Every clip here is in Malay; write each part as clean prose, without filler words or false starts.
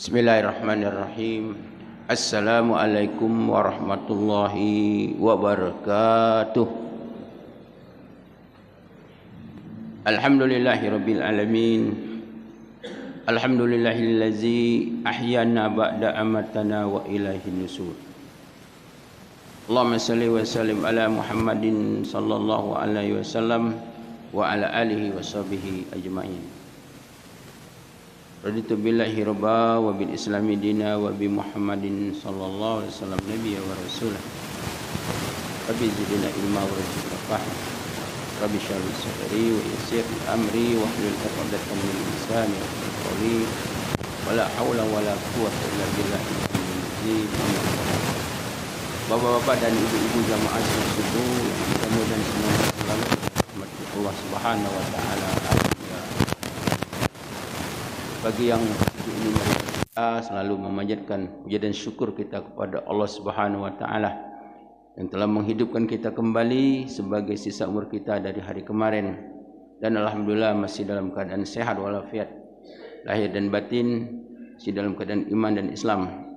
Bismillahirrahmanirrahim. Assalamualaikum warahmatullahi wabarakatuh. Alhamdulillahirabbil alamin. Alhamdulillahillazi ahyana ba'da amatana wa ilaihin nusur. Allahumma salli wa sallim ala Muhammadin sallallahu alaihi wasallam wa ala alihi wa sahbihi ajma'in. Raditu billahi rabba wa bil islami dina wa bi Muhammadin sallallahu alaihi wasallam nabiyya wa rasulah. Rabbi zidna ilma wa rizqna fahma. Rabbi shrah li sadri wa yassir li amri wa hlul 'uqdatam min lisani yafqahu qawli. Wala haula wala quwwata illa billahi al-'aliyyil azim. Bapak-bapak dan ibu-ibu jamaah subuh yang mudah semoga selalu rahmat Allah Subhanahu wa taala. Bagi yang ini kita selalu memanjatkan puja dan syukur kita kepada Allah Subhanahu wa taala yang telah menghidupkan kita kembali sebagai sisa umur kita dari hari kemarin, dan alhamdulillah masih dalam keadaan sehat walafiat lahir dan batin, masih dalam keadaan iman dan Islam.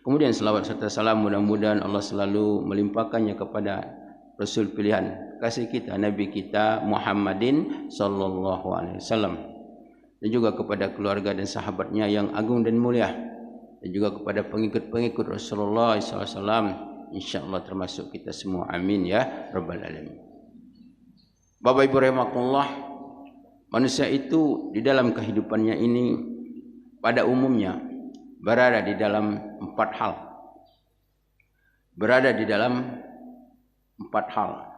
Kemudian selawat serta salam mudah-mudahan Allah selalu melimpahkannya kepada Rasul pilihan kasih kita, Nabi kita Muhammadin sallallahu alaihi wasallam, dan juga kepada keluarga dan sahabatnya yang agung dan mulia, dan juga kepada pengikut-pengikut Rasulullah SAW, insyaAllah termasuk kita semua, amin ya rabbal alamin. Bapak ibu rahimakumullah, manusia itu di dalam kehidupannya ini pada umumnya berada di dalam empat hal. Berada di dalam empat hal.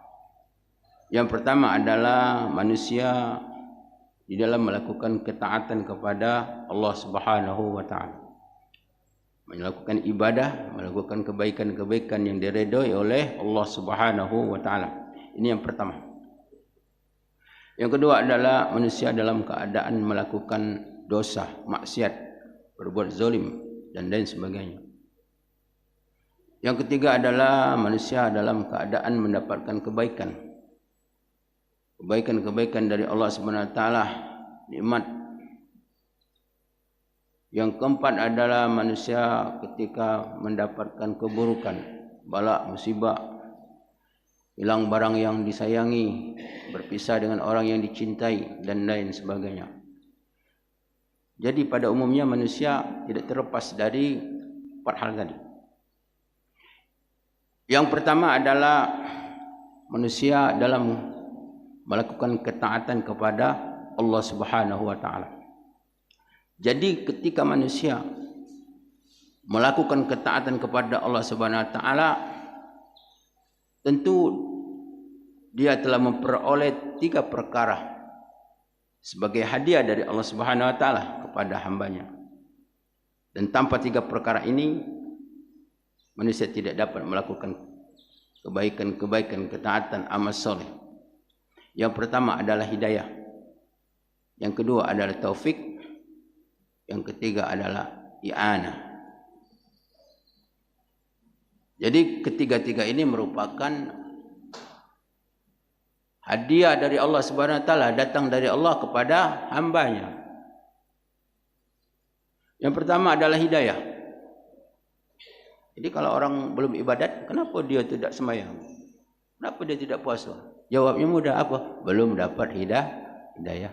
Yang pertama adalah manusia di dalam melakukan ketaatan kepada Allah Subhanahu wa taala. Melakukan ibadah, melakukan kebaikan-kebaikan yang diredai oleh Allah Subhanahu wa taala. Ini yang pertama. Yang kedua adalah manusia dalam keadaan melakukan dosa, maksiat, berbuat zalim dan lain sebagainya. Yang ketiga adalah manusia dalam keadaan mendapatkan kebaikan. Kebaikan-kebaikan dari Allah Subhanahu wa taala, nikmat. Yang keempat adalah manusia ketika mendapatkan keburukan, bala, musibah, hilang barang yang disayangi, berpisah dengan orang yang dicintai dan lain sebagainya. Jadi pada umumnya manusia tidak terlepas dari empat hal tadi. Yang pertama adalah manusia dalam melakukan ketaatan kepada Allah Subhanahu wa taala. Jadi ketika manusia melakukan ketaatan kepada Allah Subhanahu wa taala, tentu dia telah memperoleh tiga perkara sebagai hadiah dari Allah Subhanahu wa taala kepada hambanya. Dan tanpa tiga perkara ini manusia tidak dapat melakukan kebaikan-kebaikan, ketaatan, amal soleh. Yang pertama adalah hidayah, yang kedua adalah taufik, yang ketiga adalah i'anah. Jadi ketiga-tiga ini merupakan hadiah dari Allah Subhanahu wa taala, datang dari Allah kepada hambanya. Yang pertama adalah hidayah. Jadi kalau orang belum ibadat, kenapa dia tidak sembahyang? Kenapa dia tidak puasa? Jawabnya mudah, apa? Belum dapat hidayah.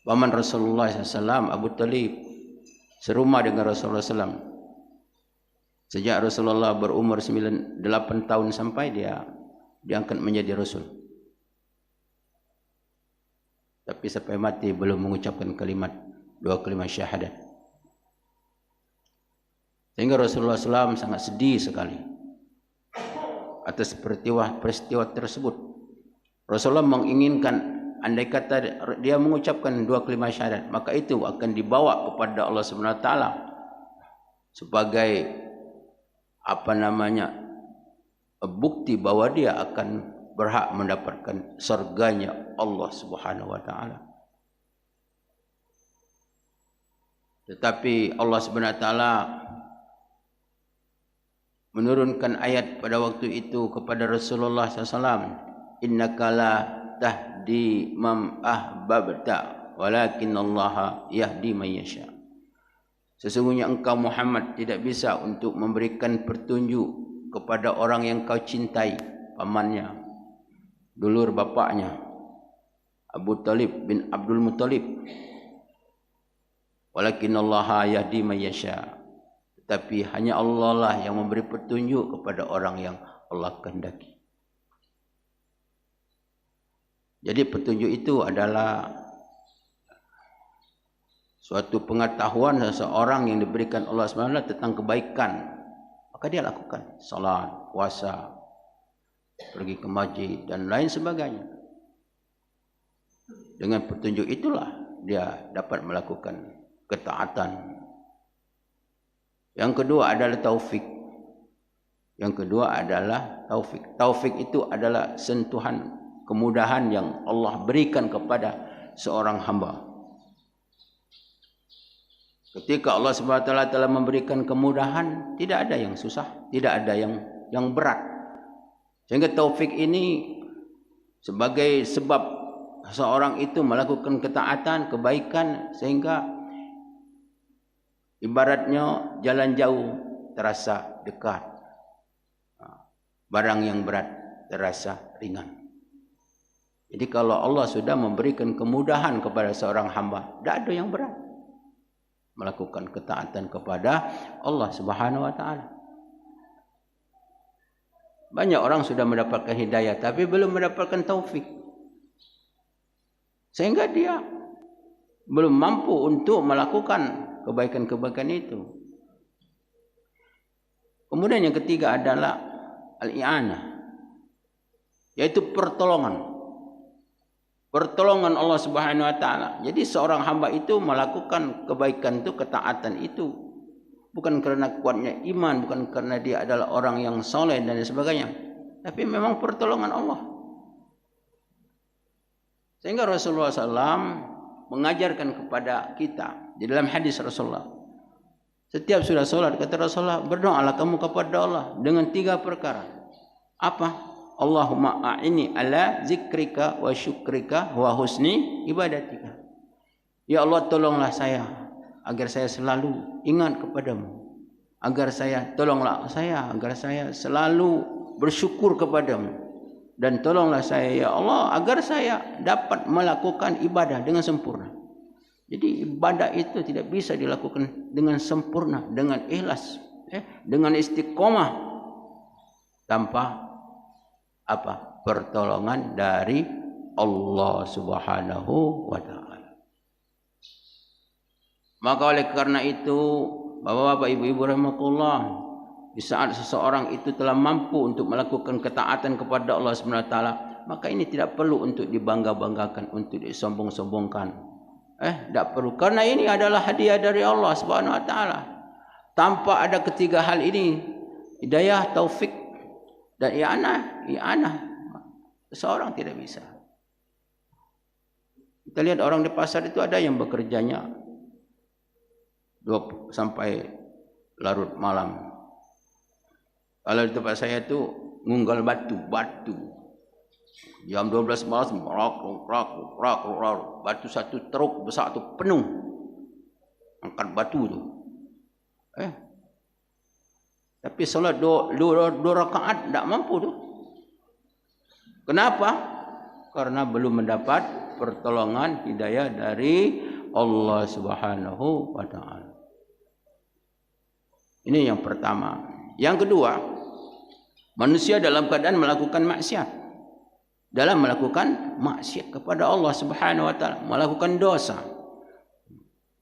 Paman Rasulullah SAW, Abu Talib, serumah dengan Rasulullah SAW. Sejak Rasulullah berumur 8 tahun sampai dia diangkat menjadi Rasul. Tapi sampai mati belum mengucapkan dua kalimat syahadat. Sehingga Rasulullah SAW sangat sedih sekali atas peristiwa tersebut. Rasulullah menginginkan andai kata dia mengucapkan dua kalimat syahadat, maka itu akan dibawa kepada Allah Subhanahu wa taala sebagai bukti bahwa dia akan berhak mendapatkan surganya Allah Subhanahu wa taala. Tetapi Allah Subhanahu wa taala menurunkan ayat pada waktu itu kepada Rasulullah SAW, innaka la tahdi man ahbabta walakinallaha yahdi man yasha. Sesungguhnya engkau Muhammad tidak bisa untuk memberikan petunjuk kepada orang yang kau cintai, pamannya, dulur bapaknya, Abu Talib bin Abdul Muttalib. Walakinallaha yahdi man yasha. Tapi hanya Allah lah yang memberi petunjuk kepada orang yang Allah kehendaki. Jadi petunjuk itu adalah suatu pengetahuan seseorang yang diberikan Allah SWT tentang kebaikan, maka dia lakukan salat, puasa, pergi ke masjid dan lain sebagainya. Dengan petunjuk itulah dia dapat melakukan ketaatan. Yang kedua adalah taufik. Yang kedua adalah taufik. Taufik itu adalah sentuhan kemudahan yang Allah berikan kepada seorang hamba. Ketika Allah SWT telah memberikan kemudahan, tidak ada yang susah, tidak ada yang berat. Sehingga taufik ini sebagai sebab seorang itu melakukan ketaatan, kebaikan, sehingga ibaratnya jalan jauh terasa dekat, barang yang berat terasa ringan. Jadi kalau Allah sudah memberikan kemudahan kepada seorang hamba, tidak ada yang berat melakukan ketaatan kepada Allah Subhanahu wa taala. Banyak orang sudah mendapatkan hidayah tapi belum mendapatkan taufik. Sehingga dia belum mampu untuk melakukan kebaikan-kebaikan itu. Kemudian yang ketiga adalah al-i'anah, yaitu pertolongan. Pertolongan Allah Subhanahu wa taala. Jadi seorang hamba itu melakukan kebaikan itu, ketaatan itu bukan karena kuatnya iman, bukan karena dia adalah orang yang soleh dan sebagainya, tapi memang pertolongan Allah. Sehingga Rasulullah SAW mengajarkan kepada kita di dalam hadis Rasulullah, setiap sudah sholat, kata Rasulullah, berdoalah kamu kepada Allah dengan 3 perkara. Apa? Allahumma a'ini ala zikrika wa syukrika wa husni ibadatika. Ya Allah, tolonglah saya agar saya selalu ingat kepadamu, tolonglah saya agar saya selalu bersyukur kepadamu, dan tolonglah saya ya Allah agar saya dapat melakukan ibadah dengan sempurna. Jadi ibadah itu tidak bisa dilakukan dengan sempurna, dengan ikhlas, dengan istiqomah tanpa pertolongan dari Allah Subhanahu wa taala. Maka oleh karena itu, Bapak-bapak, Ibu-ibu rahimakumullah, di saat seseorang itu telah mampu untuk melakukan ketaatan kepada Allah Subhanahu wa taala, maka ini tidak perlu untuk dibangga-banggakan, untuk disombong-sombongkan. Tidak perlu, karena ini adalah hadiah dari Allah Subhanahu wa taala. Tanpa ada ketiga hal ini, hidayah, taufik dan i'anah, seorang tidak bisa. Kita lihat orang di pasar itu ada yang bekerjanya 2 sampai larut malam. Kalau di tempat saya itu ngunggal batu. Jam 12 malam rak, batu 1 truk besar tu penuh. Angkat batu tu. Tapi solat 2 rakaat tidak mampu tu. Kenapa? Karena belum mendapat pertolongan hidayah dari Allah Subhanahu wa taala. Ini yang pertama. Yang kedua, manusia dalam keadaan melakukan maksiat. Dalam melakukan maksiat kepada Allah Subhanahu wa taala, melakukan dosa.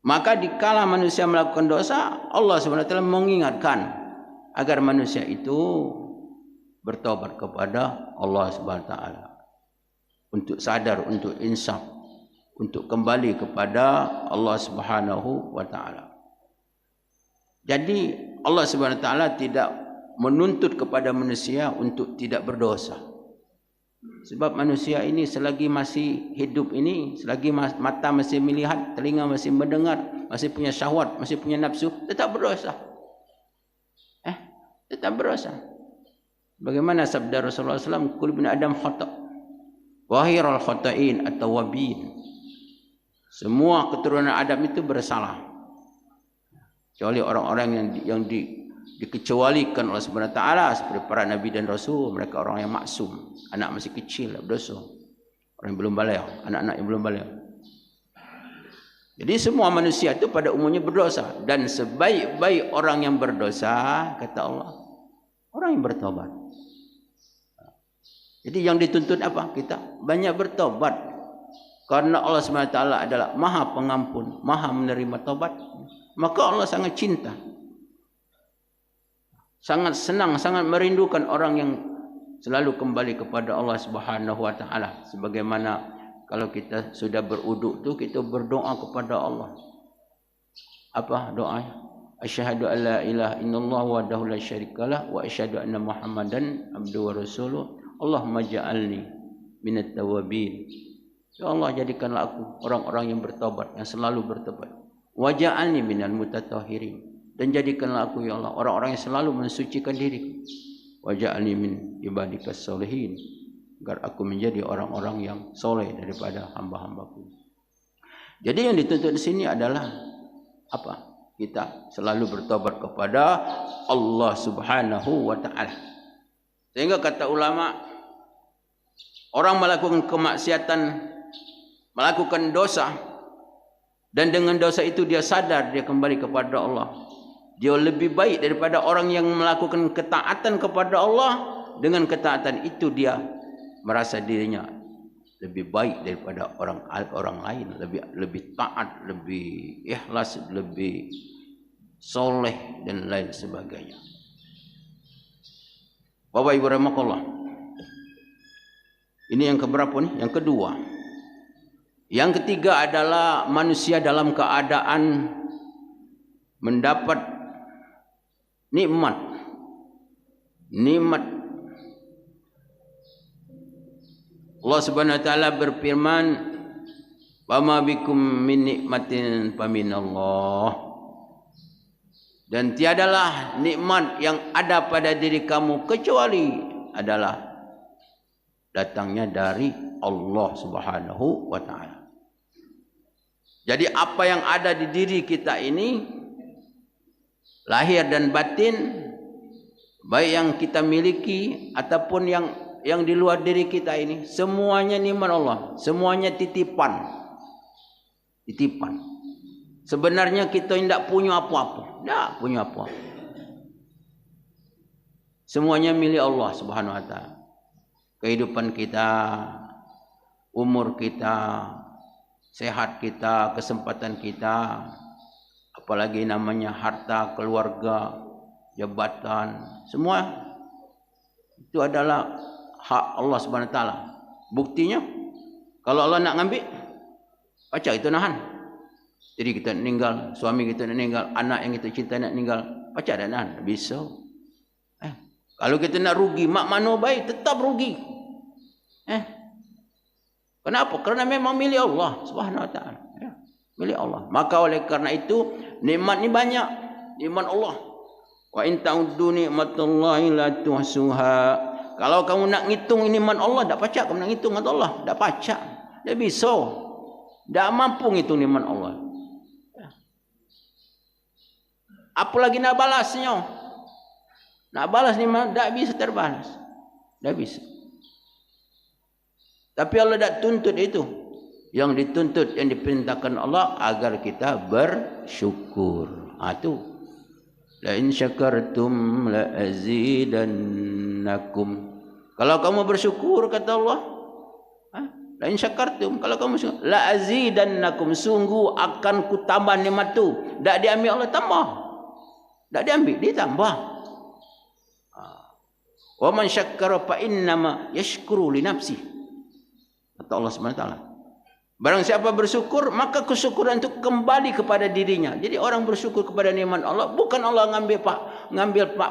Maka dikala manusia melakukan dosa, Allah Subhanahu wa taala mengingatkan agar manusia itu bertobat kepada Allah Subhanahu wa taala, untuk sadar, untuk insaf, untuk kembali kepada Allah Subhanahu wa taala. Jadi Allah Subhanahu wa taala tidak menuntut kepada manusia untuk tidak berdosa. Sebab manusia ini selagi masih hidup ini, selagi mata masih melihat, telinga masih mendengar, masih punya syahwat, masih punya nafsu, tetap berdosa. Tetap berdosa. Bagaimana sabda Rasulullah SAW, "Kullu bin Adam khata', wa khairul khata'in at-tawwabin." Semua keturunan Adam itu bersalah. Kecuali orang-orang yang dikecualikan oleh Subhanahu wa taala seperti para nabi dan rasul, mereka orang yang maksum, anak masih kecil berdosa. Orang yang belum baligh, anak-anak yang belum baligh. Jadi semua manusia itu pada umumnya berdosa, dan sebaik-baik orang yang berdosa, kata Allah, orang yang bertobat. Jadi yang dituntut apa? Kita banyak bertobat. Karena Allah SWT adalah Maha Pengampun, Maha menerima tobat. Maka Allah sangat cinta, sangat senang, sangat merindukan orang yang selalu kembali kepada Allah Subhanahu wa taala. Sebagaimana kalau kita sudah berwuduk tu, kita berdoa kepada Allah. Apa doanya? Asyhadu an la ilaha illallah wahdahu la syarikalah wa asyhadu anna Muhammadan abduhu wa rasuluh. Allahumma ja'alni minat tawabin. Ya Allah, jadikanlah aku orang-orang yang bertobat, yang selalu bertobat. Wa ja'alni minal mutatahhirin. Dan jadikanlah aku ya Allah orang-orang yang selalu mensucikan diriku. Wa ja'alni min ibadikas sholihin. Agar aku menjadi orang-orang yang soleh daripada hamba-hambaku. Jadi yang dituntut di sini adalah apa? Kita selalu bertobat kepada Allah Subhanahu wa taala. Sehingga kata ulama, orang melakukan kemaksiatan, melakukan dosa, dan dengan dosa itu dia sadar dia kembali kepada Allah, dia lebih baik daripada orang yang melakukan ketaatan kepada Allah. Dengan ketaatan itu dia merasa dirinya lebih baik daripada orang lain, lebih taat, lebih ikhlas, lebih soleh dan lain sebagainya. Bapak Ibu rahimakumullah. Ini yang keberapa nih? Yang kedua. Yang ketiga adalah manusia dalam keadaan mendapat nikmat. Allah Subhanahu wa taala berfirman, "Wa ma bikum min nikmatin faminallah." Dan tiadalah nikmat yang ada pada diri kamu kecuali adalah datangnya dari Allah Subhanahu wa taala. Jadi apa yang ada di diri kita ini, lahir dan batin, baik yang kita miliki ataupun yang di luar diri kita ini, semuanya nikmat Allah, semuanya titipan. Sebenarnya kita tidak punya apa-apa, semuanya milik Allah Subhanahu wa taala. Kehidupan kita, umur kita, sehat kita, kesempatan kita, apalagi namanya harta, keluarga, jabatan, semua itu adalah hak Allah Subhanahu wa taala. Buktinya kalau Allah nak ngambil, pacak itu nahan. Jadi kita meninggal, suami kita nak meninggal, anak yang kita cinta nak meninggal, pacak dah nahan, bisa. Kalau kita nak rugi, mak mano baik tetap rugi. Kenapa? Kerana memang milik Allah Subhanahu wa taala. Milik Allah. Maka oleh kerana itu nikmat ni banyak, nikmat Allah. Wa in ta'uddu nikmatallahi la tuhsuha. Kalau kamu nak ngitung nikmat Allah, tak pacak kamu nak ngitung nikmat Allah, tak pacak. Tak bisa. Tak mampu ngitung nikmat Allah. Apalagi nak balasnya. Nak balas nikmat tak bisa terbalas. Tak bisa. Tapi Allah tak tuntut itu. Yang dituntut, yang diperintahkan Allah agar kita bersyukur. Itu. La in syakartum la azidannakum. Kalau kamu bersyukur, kata Allah, la in syakartum, kalau kamu bersyukur, la azidannakum, sungguh akan ku tambah nikmat tu. Tak diambil Allah, tambah. Tak diambil, dia tambah. Wa man syakkara fa innama yashkuru li nafsi. Kata Allah SWT. Barang siapa bersyukur, maka kesyukuran itu kembali kepada dirinya. Jadi orang bersyukur kepada nikmat Allah, bukan Allah ngambil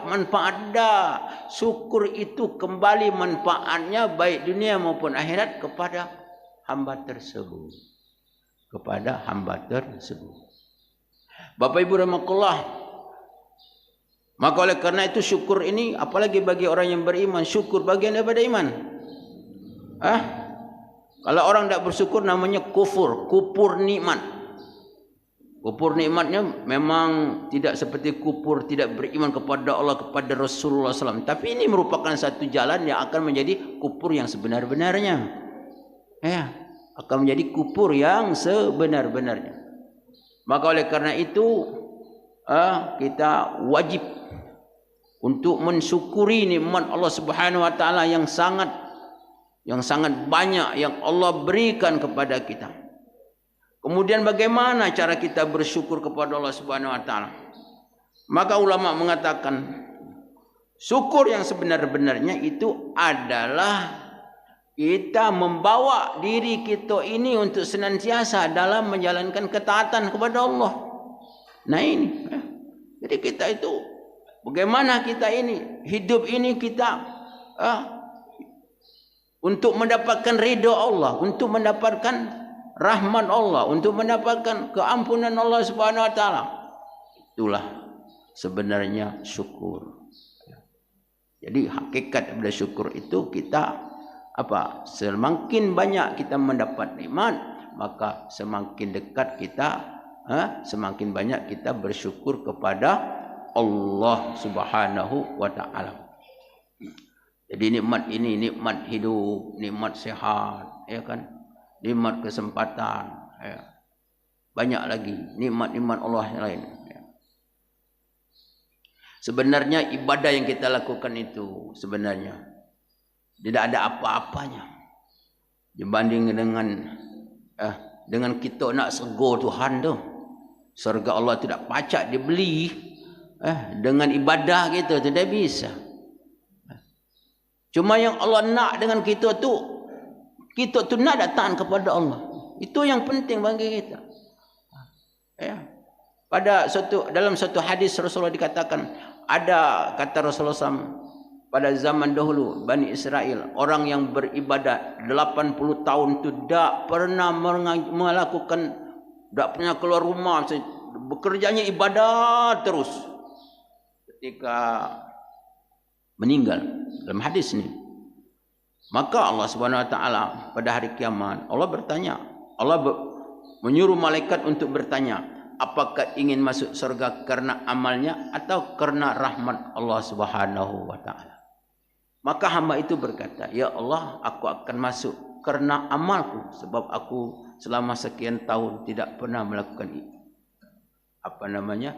manfaat dah. Syukur itu kembali manfaatnya baik dunia maupun akhirat kepada hamba tersebut. Kepada hamba tersebut. Bapak Ibu rahimakumullah. Maka oleh karena itu syukur ini, apalagi bagi orang yang beriman, syukur bagian daripada iman. Kalau orang tidak bersyukur namanya kufur, kupur nikmat. Kupur nikmatnya memang tidak seperti kupur tidak beriman kepada Allah, kepada Rasulullah SAW. Tapi ini merupakan satu jalan yang akan menjadi kupur yang sebenar-benarnya. Ya, akan menjadi kupur yang sebenar-benarnya. Maka oleh karena itu kita wajib untuk mensyukuri nikmat Allah Subhanahu wa taala yang sangat banyak yang Allah berikan kepada kita. Kemudian bagaimana cara kita bersyukur kepada Allah Subhanahu wa taala? Maka ulama mengatakan syukur yang sebenar-benarnya itu adalah kita membawa diri kita ini untuk senantiasa dalam menjalankan ketaatan kepada Allah. Nah ini, jadi kita itu bagaimana kita ini hidup ini kita untuk mendapatkan ridha Allah, untuk mendapatkan rahmat Allah, untuk mendapatkan keampunan Allah Subhanahu wa taala. Itulah sebenarnya syukur. Jadi hakikat daripada syukur itu kita semakin banyak kita mendapat nikmat, maka semakin dekat kita, semakin banyak kita bersyukur kepada Allah Subhanahu wa taala. Jadi nikmat ini nikmat hidup, nikmat sehat, ya kan? Nikmat kesempatan, ya. Banyak lagi nikmat-nikmat Allah yang lain. Ya. Sebenarnya ibadah yang kita lakukan itu sebenarnya tidak ada apa-apanya dibanding dengan kita nak serga Tuhan tu. Surga Allah tidak pacak dibeli dengan ibadah kita tidak bisa. Cuma yang Allah nak dengan kita tu nak datang kepada Allah. Itu yang penting bagi kita. Ya. Dalam satu hadis Rasulullah dikatakan, ada kata Rasulullah SAW, pada zaman dahulu Bani Israel, orang yang beribadat 80 tahun itu tidak pernah melakukan, tidak pernah keluar rumah, bekerjanya ibadat terus. Ketika meninggal dalam hadis ini, maka Allah Subhanahu wa taala pada hari kiamat Allah bertanya, Allah menyuruh malaikat untuk bertanya, apakah ingin masuk surga karena amalnya atau karena rahmat Allah Subhanahu wa taala? Maka hamba itu berkata, ya Allah, aku akan masuk karena amalku, sebab aku selama sekian tahun tidak pernah melakukan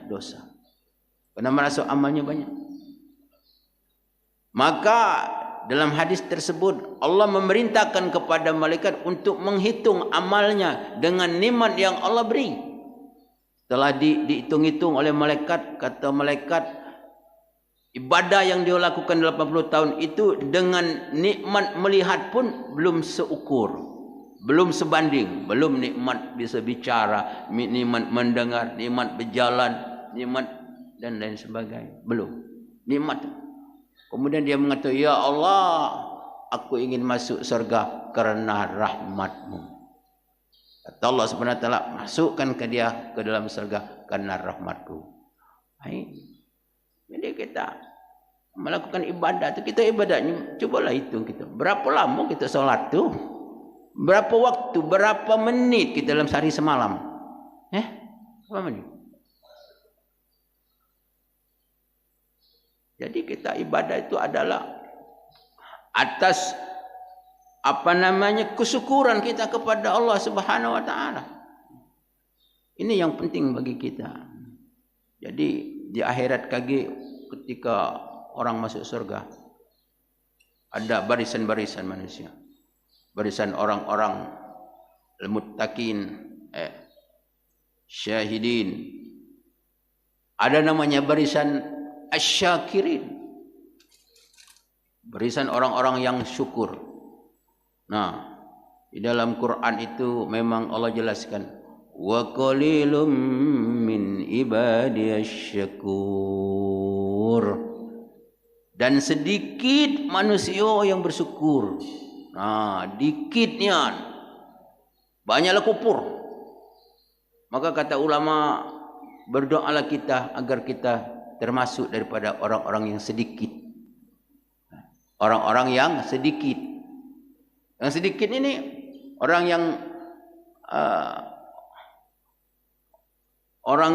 dosa. Karena merasa amalnya banyak. Maka dalam hadis tersebut Allah memerintahkan kepada malaikat untuk menghitung amalnya dengan nikmat yang Allah beri. Setelah dihitung-hitung oleh malaikat, kata malaikat, ibadah yang dia lakukan 80 tahun itu dengan nikmat melihat pun belum seukur, belum sebanding, belum nikmat bisa bicara, nikmat mendengar, nikmat berjalan, nikmat dan lain sebagainya, belum nikmat. Kemudian dia mengatakan, ya Allah, aku ingin masuk surga karena rahmat-Mu. Kata Allah Subhanahu wa taala, masukkan ke dia ke dalam surga karena rahmat-Ku. Jadi kita melakukan ibadah itu, kita ibadahnya cobalah hitung kita. Berapa lama kita solat tu? Berapa waktu, berapa menit kita dalam sehari semalam? Berapa menit? Jadi kita ibadah itu adalah atas kesyukuran kita kepada Allah Subhanahu wa taala. Ini yang penting bagi kita. Jadi di akhirat ketika orang masuk surga, ada barisan-barisan manusia, barisan orang-orang al-muttaqin, syahidin. Ada namanya barisan asy-syakirin, barisan orang-orang yang syukur. Nah, di dalam Quran itu memang Allah jelaskan, wa qalilum min ibadiyasy syakur. Dan sedikit manusia yang bersyukur. Nah, dikitnya. Banyaklah kufur. Maka kata ulama, berdoalah kita agar kita termasuk daripada orang-orang yang sedikit. Orang-orang yang sedikit. Yang sedikit ini Orang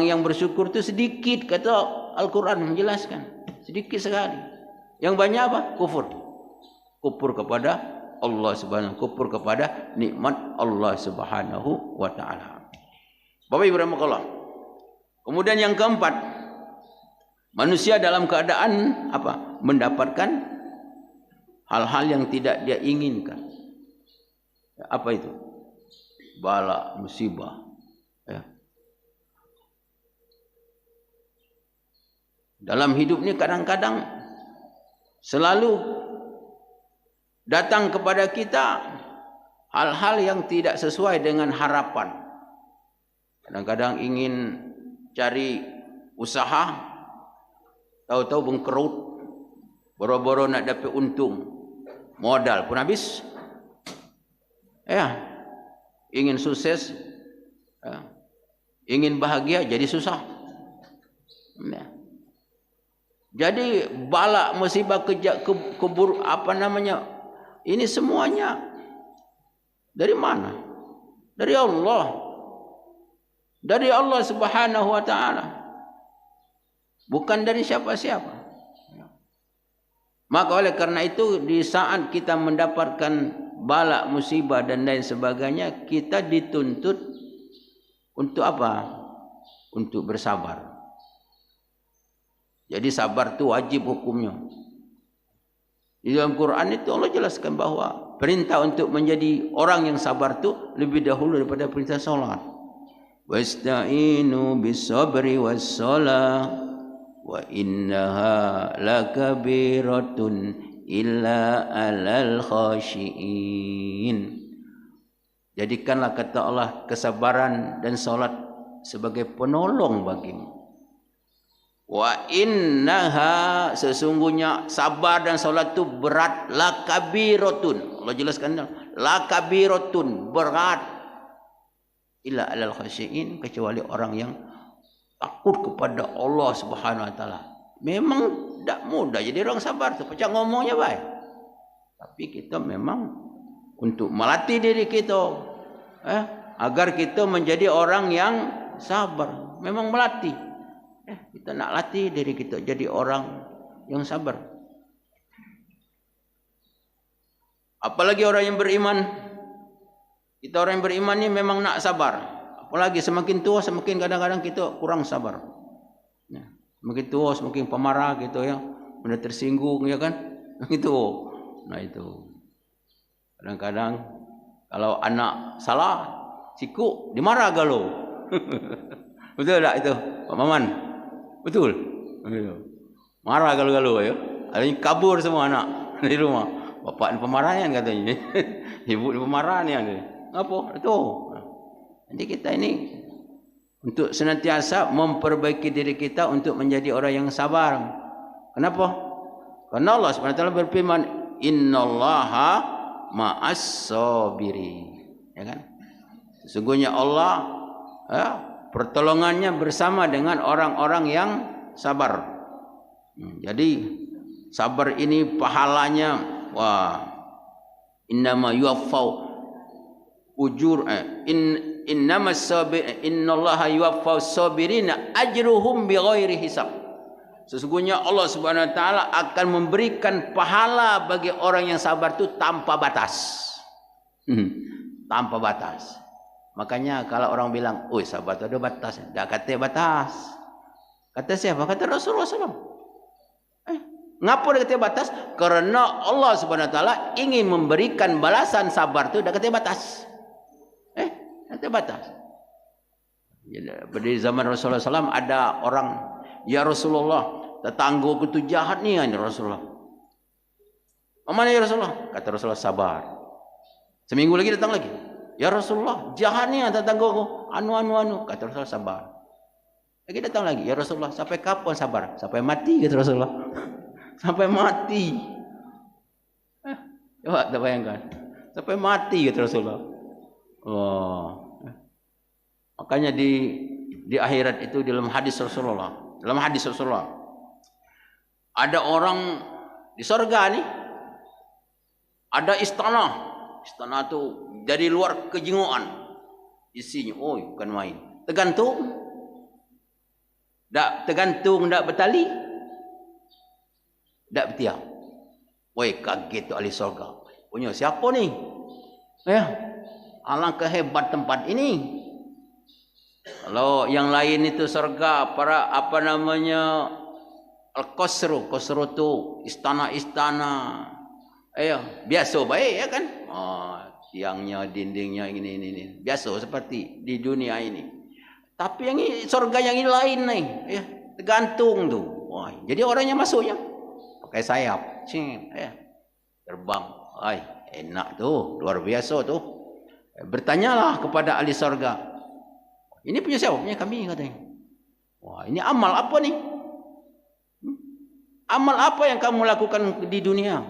yang bersyukur itu sedikit, kata Al-Quran menjelaskan. Sedikit sekali. Yang banyak apa? Kufur. Kufur kepada Allah Subhanahu, kufur kepada nikmat Allah Subhanahu wa taala. Bapak Ibu rahimakumullah. Kemudian yang keempat, manusia dalam keadaan apa? Mendapatkan hal-hal yang tidak dia inginkan. Apa itu? Bala, musibah. Ya. Dalam hidup ini kadang-kadang selalu datang kepada kita hal-hal yang tidak sesuai dengan harapan. Kadang-kadang ingin cari usaha, tahu-tahu bengkerut, boro-boro nak dapat untung, modal pun habis. Ya, ingin sukses, ya, ingin bahagia jadi susah. Ya. Jadi bala, musibah, kebur, apa namanya? Ini semuanya dari mana? Dari Allah. Dari Allah Subhanahu wa taala. Bukan dari siapa-siapa. Maka oleh karena itu, di saat kita mendapatkan bala, musibah dan lain sebagainya, kita dituntut untuk apa? Untuk bersabar. Jadi sabar itu wajib hukumnya. Di dalam Quran itu Allah jelaskan bahawa perintah untuk menjadi orang yang sabar itu lebih dahulu daripada perintah salat. Wasta'inu bis-sabri was-shalah wa innaha lakabiratun illa 'alal khashiin. Jadikanlah, kata Allah, kesabaran dan salat sebagai penolong bagimu. Wa innaha, sesungguhnya sabar dan salat itu berat, lakabiratun. Allah jelaskan, lakabiratun, berat, illa 'alal khashiin, kecuali orang yang takut kepada Allah Subhanahu wa taala. Memang tak mudah jadi orang sabar tu, macam ngomongnya baik. Tapi kita memang untuk melatih diri kita agar kita menjadi orang yang sabar, memang melatih. Kita nak latih diri kita jadi orang yang sabar. Apalagi orang yang beriman. Kita orang yang beriman ni memang nak sabar. Apalagi semakin tua semakin kadang-kadang kita kurang sabar. Semakin tua semakin pemarah gitu ya. Benda tersinggung ya kan. Itu. Nah itu. Kadang-kadang kalau anak salah, sikuk dimarah galau. Betul tak itu, Pak Maman? Betul. Marah galau-galau ya. Ada yang kabur semua anak dari rumah. Bapak ni pemarahnya katanya. Ibu ni pemarahnya. Apa? Itu. Jadi kita ini untuk senantiasa memperbaiki diri kita untuk menjadi orang yang sabar. Kenapa? Karena Allah SWT berfirman, innallaha ma'as-sabiri. Ya kan? Sesungguhnya Allah pertolongannya bersama dengan orang-orang yang sabar. Jadi sabar ini pahalanya, wah, innama yuwaffau ujur innamas sabir innallaha yuwaffau sabirina ajruhum bighairi hisab. Sesungguhnya Allah Subhanahu wa taala akan memberikan pahala bagi orang yang sabar itu tanpa batas. Tanpa batas. Makanya kalau orang bilang, "Oi, sabar itu ada batas." Tak kata batas. Kata siapa? Kata Rasulullah SAW. Ngapa dia kata batas? Karena Allah Subhanahu wa taala ingin memberikan balasan sabar itu, dah kata batas. Kata batas. Pada zaman Rasulullah SAW ada orang, "Ya Rasulullah, tetangga itu jahat ni ya Rasulullah." "Mana ya Rasulullah?" Kata Rasulullah, "Sabar." Seminggu lagi datang lagi. "Ya Rasulullah, jahat ni tetanggaku, anu." Kata Rasulullah, "Sabar." Lagi datang lagi, "Ya Rasulullah, sampai kapan sabar?" "Sampai mati," kata Rasulullah. Sampai mati. Coba tak bayangkan. Sampai mati, kata Rasulullah. Makanya di akhirat itu dalam hadis Rasulullah, ada orang di surga nih, ada istana itu dari luar kejenguan. Isinya, bukan main. Tergantung. Tergantung tak bertali. Tak bertiap. Kaget tu ahli surga. Punya siapa ni? Alangkah hebat tempat ini. Kalau yang lain itu surga, para Al-Qasru. Qasru tu istana-istana. Biasa baik ya kan? Tiangnya, dindingnya ini. Biasa seperti di dunia ini. Tapi yang ini, surga yang ini lain nih. Tergantung tu. Jadi orangnya masuknya pakai sayap. Terbang. Enak tu. Luar biasa tu. Bertanyalah kepada ahli surga. Ini punya siapa? Punya kami katanya. Ini amal apa ni? Amal apa yang kamu lakukan di dunia?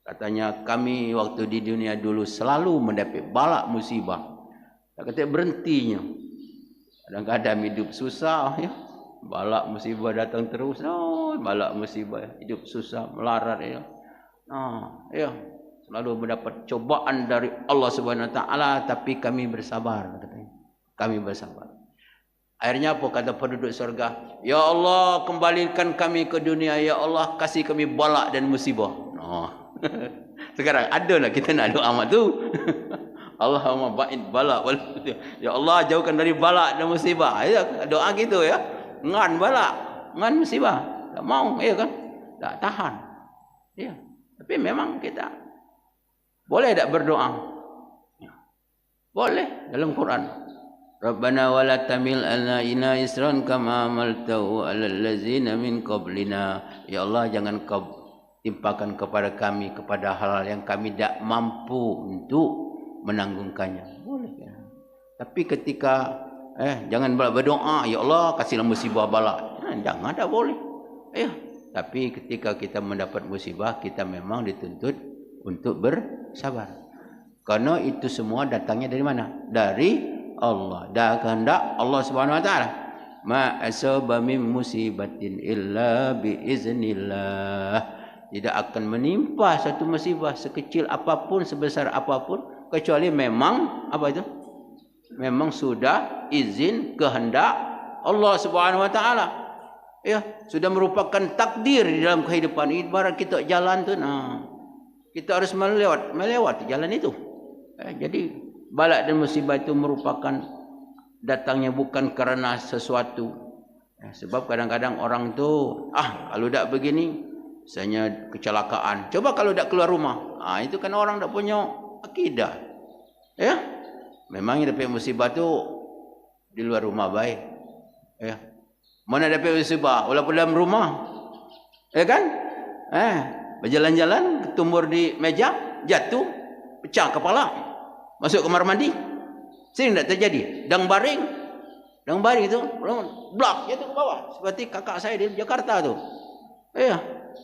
Katanya kami waktu di dunia dulu selalu mendapat balak musibah. Kata berhentinya. Kadang-kadang hidup susah ya. Balak musibah datang terus. Balak musibah hidup susah melarat ya. Selalu mendapat cobaan dari Allah Subhanahu Wa Taala, tapi kami bersabar katanya. Kami bersabar. Akhirnya apa kata penduduk surga? Ya Allah, kembalikan kami ke dunia. Ya Allah, kasih kami balak dan musibah. Sekarang ada nak kita nak doa amat tu. Allahumma ba'id balak wal ya Allah, jauhkan dari balak dan musibah. Doa gitu ya. Ngan balak, ngan musibah. Tak mau, ya kan? Tak tahan. Ya. Tapi memang kita boleh tak berdoa? Boleh dalam Quran. Rabbana wa la tamil alaina isran kama amaltahu alal ladzina min qablina. Ya Allah, jangan kau timpakan kepada kami kepada hal yang kami tak mampu untuk menanggungkannya. Boleh ya. Tapi ketika jangan berdoa, ya Allah kasihlah musibah balak. Jangan, tak boleh. Tapi ketika kita mendapat musibah, kita memang dituntut untuk bersabar. Karena itu semua datangnya dari mana? Dari Allah. Dah kehendak Allah Subhanahu Wa Taala. Ma asaba min musibatin illa bi iznillah. Tidak akan menimpa satu musibah sekecil apapun, sebesar apapun, kecuali memang apa itu? Memang sudah izin kehendak Allah Subhanahu Wa Taala. Sudah merupakan takdir di dalam kehidupan. Ibarat kita jalan tu, kita harus melewati jalan itu. Jadi balak dan musibah itu merupakan datangnya bukan kerana sesuatu. Sebab kadang-kadang orang tu, kalau tak begini, misalnya kecelakaan. Coba kalau tak keluar rumah. Itu kan orang tak punya akidah. Memang yang dapat musibah tu di luar rumah baik. Mana dapat musibah? Walaupun dalam rumah. Kan? Berjalan-jalan, ketumbur di meja, jatuh, pecah kepala. Masuk kamar mandi. Sering tak terjadi. Dang baring itu blak jatuh ke bawah. Seperti kakak saya di Jakarta tu.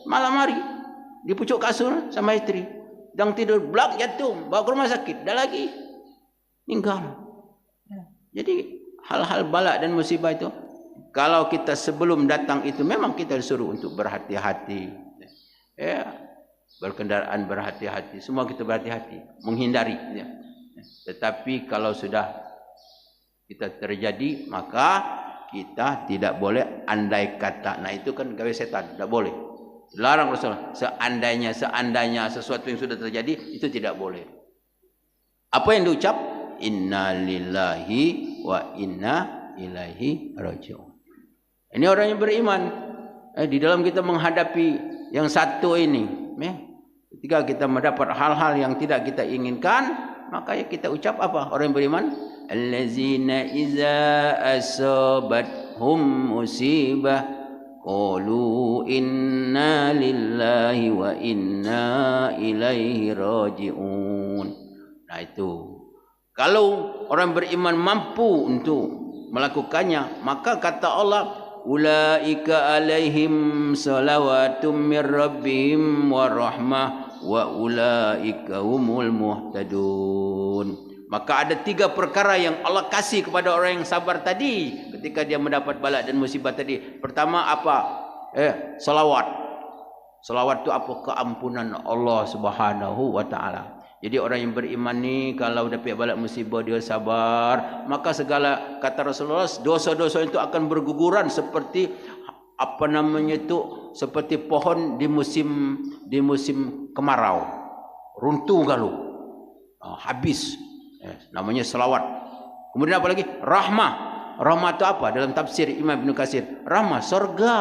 Malam hari di pucuk kasur sama isteri. Dang tidur blak jatuh, bawa ke rumah sakit. Dah lagi meninggal. Jadi hal-hal balak dan musibah itu, kalau kita sebelum datang itu memang kita disuruh untuk berhati-hati. Berkendaraan berhati-hati. Semua kita berhati-hati, menghindari. Tetapi kalau sudah kita terjadi, maka kita tidak boleh andai kata. Itu kan gawe setan, tidak boleh. Larang Rasulullah. Seandainya sesuatu yang sudah terjadi, itu tidak boleh. Apa yang diucap? Inna lillahi wa inna ilaihi raji'un. Ini orang yang beriman. Di dalam kita menghadapi yang satu ini, ketika kita mendapat hal-hal yang tidak kita inginkan, maka kita ucap apa? Orang yang beriman, allazina iza asabathum musibah qalu inna lillahi wa inna ilaihi raji'un. Itu. Kalau orang beriman mampu untuk melakukannya, maka kata Allah, ulaika alaihim salawatum mir rabbihim wa rahmah wa ulaika humul muhtadun. Maka ada 3 perkara yang Allah kasih kepada orang yang sabar tadi ketika dia mendapat bala dan musibah tadi. Pertama apa? Salawat. Salawat itu apa? Keampunan Allah Subhanahu wa taala. Jadi orang yang beriman ni kalau dapat bala musibah dia sabar, maka segala kata Rasulullah dosa-dosa itu akan berguguran seperti apa namanya itu, seperti pohon di musim kemarau. Runtuh galuh. Habis. Namanya selawat. Kemudian apa lagi? Rahmah. Rahmah itu apa? Dalam tafsir Imam Ibn Katsir, rahmah surga.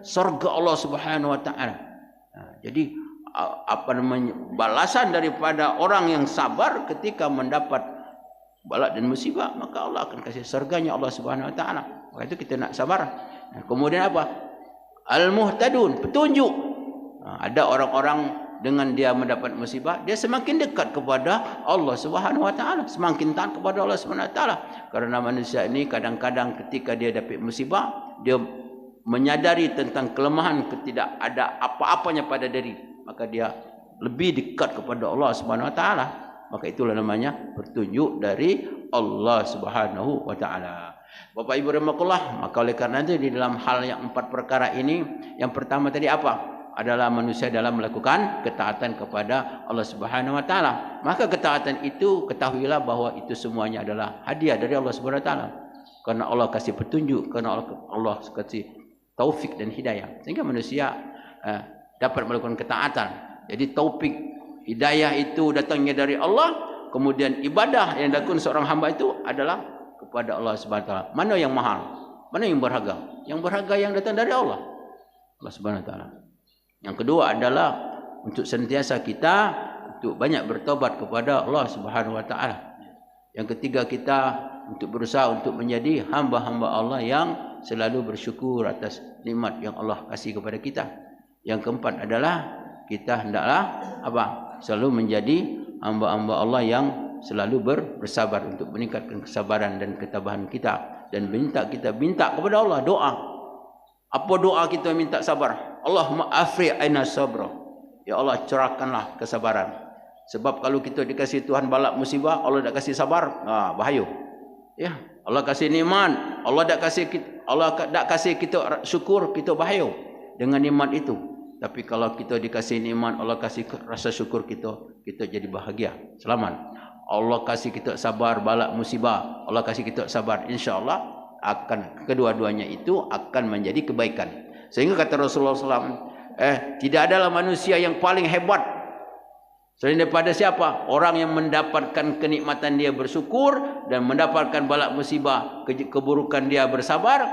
Surga Allah Subhanahu wa taala. Jadi apa namanya, balasan daripada orang yang sabar ketika mendapat bala dan musibah, maka Allah akan kasih surganya Allah Subhanahu wa taala. Maka itu kita nak sabar. Kemudian apa? Al-muhtadun, petunjuk. Ada orang-orang dengan dia mendapat musibah, dia semakin dekat kepada Allah Subhanahu wa taala, semakin taat kepada Allah Subhanahu wa taala. Karena manusia ini kadang-kadang ketika dia dapat musibah, dia menyadari tentang kelemahan, tidak ada apa-apanya pada diri, maka dia lebih dekat kepada Allah Subhanahu wa taala. Maka itulah namanya petunjuk dari Allah Subhanahu wa taala. Bapak Ibu rahimakumullah, maka oleh karena itu di dalam hal yang 4 perkara ini, yang pertama tadi apa? Adalah manusia dalam melakukan ketaatan kepada Allah Subhanahu wa taala. Maka ketaatan itu ketahuilah bahwa itu semuanya adalah hadiah dari Allah Subhanahu wa taala. Karena Allah kasih petunjuk, karena Allah kasih taufik dan hidayah, sehingga manusia dapat melakukan ketaatan. Jadi taufik, hidayah itu datangnya dari Allah. Kemudian ibadah yang dilakukan seorang hamba itu adalah kepada Allah Subhanahu wa taala. Mana yang mahal? Mana yang berharga? Yang berharga yang datang dari Allah Subhanahu wa taala. Yang kedua adalah untuk senantiasa kita untuk banyak bertobat kepada Allah Subhanahu wa taala. Yang ketiga, kita untuk berusaha untuk menjadi hamba-hamba Allah yang selalu bersyukur atas nikmat yang Allah kasih kepada kita. Yang keempat adalah kita hendaklah apa? Selalu menjadi hamba-hamba Allah yang selalu bersabar, untuk meningkatkan kesabaran dan ketabahan kita, dan kita minta kepada Allah doa. Apa doa kita minta sabar? Allahumma afri aina sabra. Ya Allah, cerahkanlah kesabaran. Sebab kalau kita dikasih Tuhan balak musibah, Allah tak kasih sabar, bahaya. Ya, Allah kasih nikmat, Allah tak kasih kita syukur, kita bahaya dengan nikmat itu. Tapi kalau kita dikasih nikmat, Allah kasih rasa syukur, kita jadi bahagia, selamat. Allah kasih kita sabar balak musibah, Allah kasih kita sabar, insya-Allah akan kedua-duanya itu akan menjadi kebaikan. Sehingga kata Rasulullah SAW, tidak adalah manusia yang paling hebat selain daripada siapa? Orang yang mendapatkan kenikmatan dia bersyukur, dan mendapatkan balak musibah keburukan dia bersabar,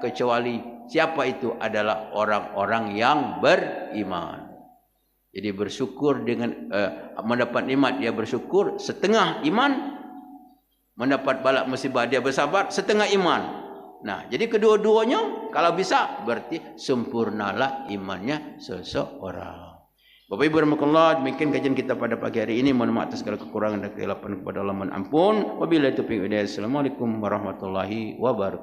kecuali siapa itu? Adalah orang-orang yang beriman. Jadi bersyukur dengan mendapat nikmat dia bersyukur setengah iman, mendapat balak musibah dia bersabar setengah iman. Nah, jadi kedua-duanya kalau bisa berarti sempurnalah imannya seseorang. Bapak Ibu rahimakumullah, demikian kajian kita pada pagi hari ini. Mohon maaf atas segala kekurangan dan kesilapan kepada Allah, mohon ampun. Wabillahi taufiq wal hidayah. Assalamualaikum warahmatullahi wabarakatuh.